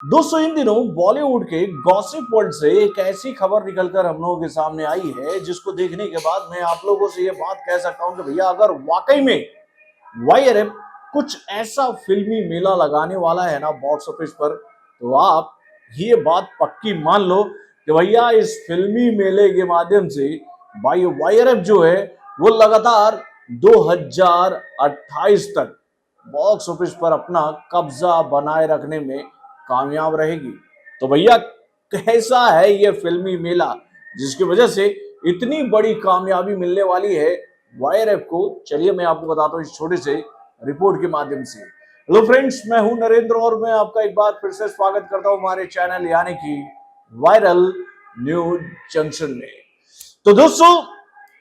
दोस्तों इन दिनों बॉलीवुड के गॉसिप वर्ल्ड से एक ऐसी खबर निकलकर हम लोगों के सामने आई है जिसको देखने के बाद मैं आप लोगों से ये बात कह सकता हूं कि भैया अगर वाकई में वाईआरएफ कुछ ऐसा फिल्मी मेला लगाने वाला है ना बॉक्स ऑफिस पर, तो आप ये बात पक्की मान लो कि भैया इस फिल्मी मेले के माध्यम से भाई वाईआरएफ जो है वो लगातार 2028 तक बॉक्स ऑफिस पर अपना कब्जा बनाए रखने में कामयाब रहेगी। तो भैया कैसा है ये फिल्मी मेला जिसकी वजह से इतनी बड़ी कामयाबी मिलने वाली है वाईआरएफ को, चलिए मैं आपको बताता हूँ इस छोटे से रिपोर्ट के माध्यम से। हेलो फ्रेंड्स, मैं हूं नरेंद्र और मैं आपका एक बार फिर से स्वागत करता हूं हमारे चैनल यानी कि वायरल न्यूज जंक्शन में। तो दोस्तों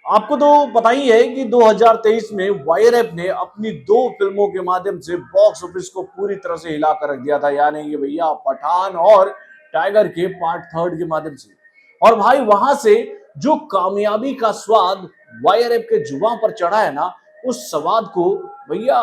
आपको तो पता ही है कि 2023 में वाईआरएफ ने अपनी दो फिल्मों के माध्यम से बॉक्स ऑफिस को पूरी तरह से हिला कर रख दिया था, यानी कि भैया पठान और टाइगर के पार्ट थर्ड के माध्यम से। और भाई वहां से जो कामयाबी का स्वाद वाईआरएफ के जुबान पर चढ़ा है ना, उस स्वाद को भैया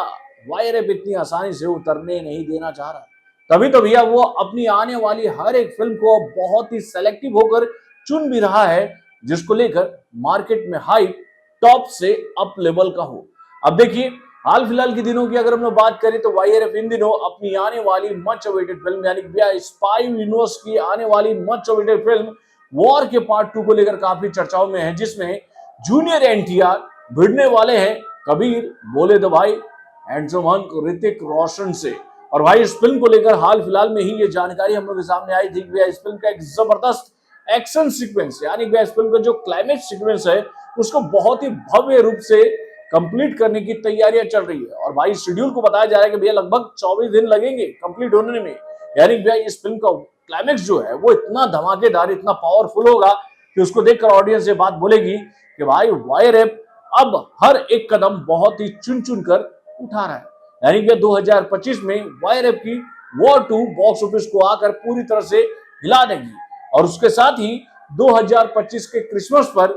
वाईआरएफ इतनी आसानी से उतरने नहीं देना चाह रहा। तभी तो भैया वो अपनी आने वाली हर एक फिल्म को बहुत ही सेलेक्टिव होकर चुन भी रहा है जिसको लेकर मार्केट में हाइप टॉप से अप लेवल का हो। अब देखिए हाल फिलहाल के दिनों की अगर हम लोग बात करें तो वाईआरएफ इन दिनों अपनी आने वाली मच अवेटेड फिल्म यानी कि स्पाई यूनिवर्स की आने वाली मच अवेटेड फिल्म वॉर के पार्ट 2 को लेकर काफी चर्चाओं में है, जिसमें जूनियर एनटीआर भिड़ने वाले हैं कबीर बोले तो भाई हैंडसम हंक ऋतिक रोशन से। और भाई इस फिल्म को लेकर हाल फिलहाल में ही ये जानकारी हम लोग के सामने आई थी कि इस फिल्म का एक जबरदस्त एक्शन सीक्वेंस यानी कि इस फिल्म का जो क्लाइमेक्स सीक्वेंस है उसको बहुत ही भव्य रूप से कंप्लीट करने की तैयारियां चल रही है। और भाई शेड्यूल को बताया जा रहा है कि भैया लगभग 24 दिन लगेंगे कंप्लीट होने में, यानी कि इस फिल्म का क्लाइमेक्स जो है वो इतना धमाकेदार इतना पावरफुल होगा कि उसको देखकर ऑडियंस ये बात बोलेगी कि भाई वाईआरएफ अब हर एक कदम बहुत ही चुन चुन कर उठा रहा है। यानी कि 2025 में वाईआरएफ की वॉर 2 बॉक्स ऑफिस को आकर पूरी तरह से हिला देगी। और उसके साथ ही 2025 के क्रिसमस पर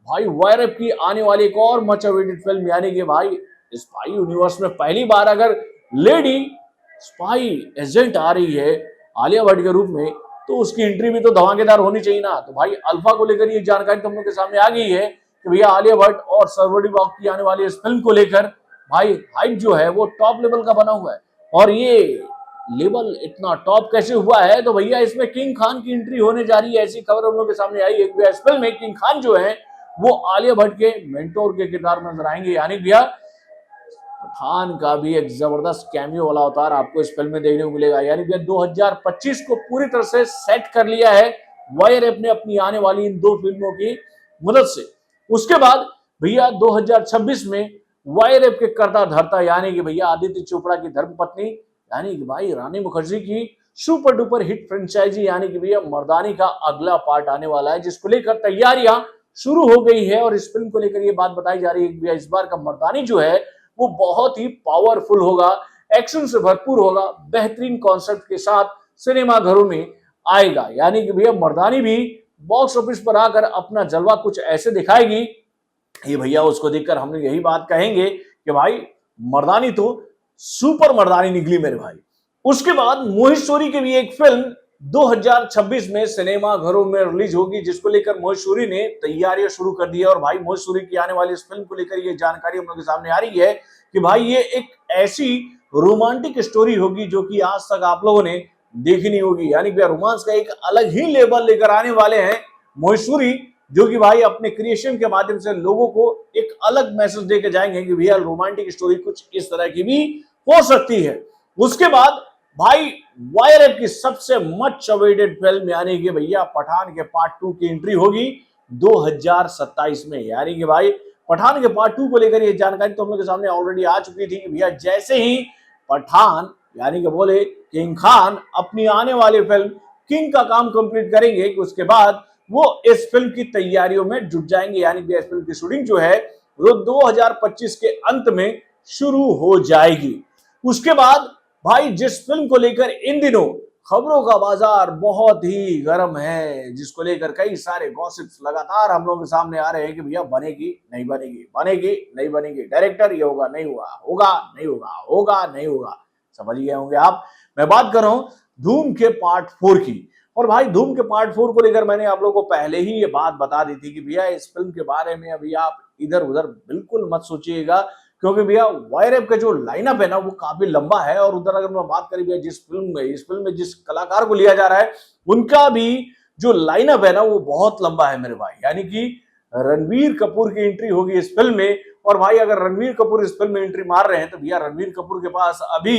भाई वाईआरएफ की आने वाली एक और मच अवेटेड फिल्म यानी कि भाई स्पाई यूनिवर्स में पहली बार अगर लेडी स्पाई एजेंट आ रही है आलिया भट्ट के रूप में, तो उसकी एंट्री भी तो धमाकेदार होनी चाहिए ना। तो भाई अल्फा को लेकर ये जानकारी तुम लोग के सामने आ गई है कि भैया आलिया भट्ट और सरवटी वॉक की आने वाली इस फिल्म को लेकर भाई हाइप जो है वो टॉप लेवल का बना हुआ है। और ये लेवल इतना टॉप कैसे हुआ है, तो भैया इसमें किंग खान की एंट्री होने जा रही है, ऐसी खबर हम लोग के सामने आई है। इस फिल्म में किंग खान जो है वो आलिया भट्ट के मेंटोर के किरदार में नजर आएंगे, यानी भैया पठान का भी एक जबरदस्त कैमियो वाला अवतार आपको इस फिल्म में देखने को मिलेगा। यानी भैया 2025 को पूरी तरह से सेट कर लिया है वाईआरएफ ने अपनी आने वाली इन दो फिल्मों की मदद से। उसके बाद भैया 2026 में वाईआरएफ के करता धरता यानी कि भैया आदित्य चोपड़ा की धर्मपत्नी यानी कि भाई रानी मुखर्जी की सुपर डुपर हिट फ्रेंचाइजी यानी कि भैया मर्दानी का अगला पार्ट आने वाला है, जिसको लेकर तैयारियां शुरू हो गई है। और इस फिल्म को लेकर ये बात बताई जा रही है कि भैया इस बार का मर्दानी जो है वो बहुत ही पावरफुल होगा, एक्शन से भरपूर होगा, बेहतरीन कॉन्सेप्ट के साथ सिनेमा घरों में आएगा। यानी कि भैया मर्दानी भी बॉक्स ऑफिस पर आकर अपना जलवा कुछ ऐसे दिखाएगी, ये भैया उसको देखकर हम यही बात कहेंगे कि भाई मर्दानी तो सुपर मर्दानी निकली मेरे भाई। उसके बाद मोहित शोरी की भी एक फिल्म 2026 में सिनेमा घरों में रिलीज होगी, जिसको लेकर मोहित शोरी ने तैयारियां शुरू कर दी है। और भाई मोहित शोरी की आने वाली इस फिल्म को लेकर ये जानकारी हम लोग के सामने आ रही है कि भाई ये एक ऐसी रोमांटिक स्टोरी होगी जो कि आज तक आप लोगों ने देखी नहीं होगी। यानी कि रोमांस का एक अलग ही लेवल लेकर आने वाले हैं मोहित शोरी, जो कि भाई अपने क्रिएशन के माध्यम से लोगों को एक अलग मैसेज देके जाएंगे कि भैया रोमांटिक स्टोरी कुछ इस तरह की भी हो सकती है। उसके बाद भाई वाईआरएफ की सबसे मच अवेटेड फिल्म यानी कि भैया पठान के पार्ट 2 की एंट्री होगी 2027 में। यानी कि भाई पठान के पार्ट 2 को लेकर ये जानकारी तो हम लोग के सामने ऑलरेडी आ चुकी थी कि भैया जैसे ही पठान यानी कि बोले किंग खान अपनी आने वाली फिल्म किंग का काम कंप्लीट करेंगे कि उसके बाद वो इस फिल्म की तैयारियों में जुट जाएंगे। यानी कि इस फिल्म की शूटिंग जो है वो 2025 के अंत में शुरू हो जाएगी। उसके बाद भाई जिस फिल्म को लेकर इन दिनों खबरों का बाजार बहुत ही गर्म है, जिसको लेकर कई सारे गॉसिप्स लगातार हम लोगों के सामने आ रहे हैं कि भैया बनेगी नहीं बनेगी, बनेगी नहीं बनेगी, डायरेक्टर ये होगा नहीं हुआ, होगा नहीं होगा, होगा नहीं होगा, समझ गए होंगे आप। मैं बात कर रहा हूं धूम के पार्ट 4 की। और भाई धूम के पार्ट 4 को लेकर मैंने आप लोगों को पहले ही ये बात बता दी थी कि भैया इस फिल्म के बारे में अभी आप इधर उधर बिल्कुल मत सोचिएगा, क्योंकि भैया वायरएप का जो लाइनअप है ना वो काफी लंबा है। और उधर अगर मैं बात करें भैया इस फिल्म में जिस कलाकार को लिया जा रहा है उनका भी जो लाइनअप है ना वो बहुत लंबा है मेरे भाई। यानी कि रणवीर कपूर की एंट्री होगी इस फिल्म में। और भाई अगर रणवीर कपूर इस फिल्म में एंट्री मार रहे हैं तो भैया रणवीर कपूर के पास अभी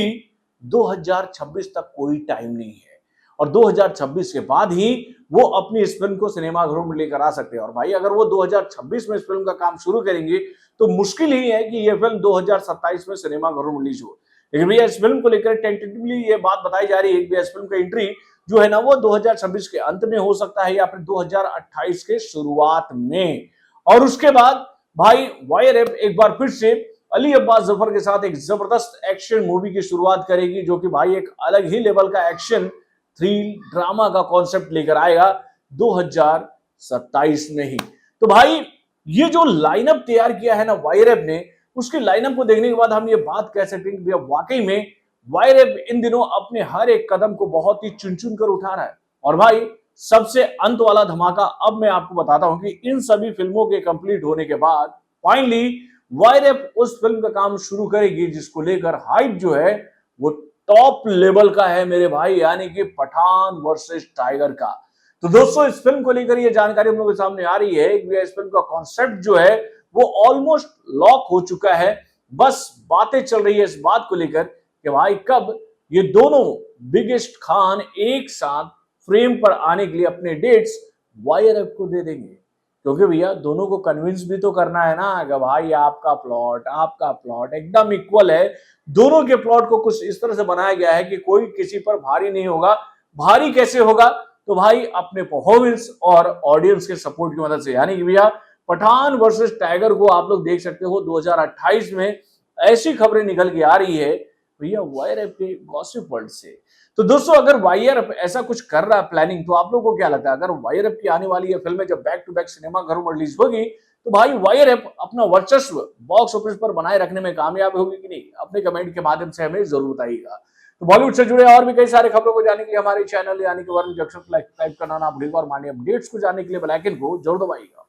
2026 तक कोई टाइम नहीं है, और 2026 के बाद ही वो अपनी इस फिल्म को सिनेमाघरों में लेकर आ सकते हैं। और भाई अगर वो 2026 में इस फिल्म का काम शुरू करेंगे तो मुश्किल ही है कि ये फिल्म 2027 में सिनेमाघरों में रिलीज हो। लेकिन भैया इस फिल्म को लेकर टेंटेटिवली ये बात बताई जा रही है कि इस फिल्म का एंट्री जो है ना वो 2026 के अंत में हो सकता है या फिर 2028 के शुरुआत में। और उसके बाद भाई वायरएप एक बार फिर से अली अब्बास जफर के साथ एक जबरदस्त एक्शन मूवी की शुरुआत करेगी, जो कि भाई एक अलग ही लेवल का एक्शन थ्रिल ड्रामा का कॉन्सेप्ट लेकर आएगा 2027 में ही। तो भाई ये जो लाइनअप तैयार किया है ना वायरएप ने, उसके लाइनअप को देखने के बाद हम ये बात कह सकते हैं कि वाकई में वायरएप इन दिनों अपने हर एक कदम को बहुत ही चुन चुन कर उठा रहा है। और भाई सबसे अंत वाला धमाका अब मैं आपको बताता हूं कि इन सभी फिल्मों के कंप्लीट होने के बाद फाइनली वायरएप उस फिल्म का काम शुरू करेगी जिसको लेकर हाइप जो है वो टॉप लेवल का है मेरे भाई, यानी कि पठान वर्सेस टाइगर का। तो दोस्तों इस फिल्म को लेकर ये जानकारी हम लोगों के सामने आ रही है कि इस फिल्म का कॉन्सेप्ट जो है वो ऑलमोस्ट लॉक हो चुका है। बस बातें चल रही है इस बात को लेकर कि भाई कब ये दोनों बिगेस्ट खान एक साथ फ्रेम पर आने के लिए अपने डेट्स वायरएप को दे देंगे। क्योंकि भैया दोनों को कन्विंस भी तो करना है ना कि भाई आपका प्लॉट एकदम इक्वल है। दोनों के प्लॉट को कुछ इस तरह से बनाया गया है कि कोई किसी पर भारी नहीं होगा। भारी कैसे होगा? तो भाई अपने परफॉर्मेंस और ऑडियंस के सपोर्ट की मदद से। यानी कि भैया पठान वर्सेस टाइगर को आप लोग देख सकते हो 2028 में। ऐसी खबरें निकल के आ रही है भैया वायरएप के गॉसिप वर्ल्ड से। तो दोस्तों अगर वायरएप ऐसा कुछ कर रहा है प्लानिंग, तो आप लोगों को क्या लगता है? अगर वायरएप की आने वाली ये फिल्में जब बैक टू बैक सिनेमा घरों में रिलीज होगी तो भाई वायरएप अपना वर्चस्व बॉक्स ऑफिस पर बनाए रखने में कामयाब होगी कि नहीं? अपने कमेंट के माध्यम से हमें जरूर बताइएगा। तो बॉलीवुड से जुड़े और भी कई सारे खबरों को जानने के लिए हमारे चैनल यानी कि वरुण जंक्शन को सब्सक्राइब करना ना भूलिएगा और मानिए अपडेट्स को जानने के लिए बेल आइकन को जरूर दबाइएगा।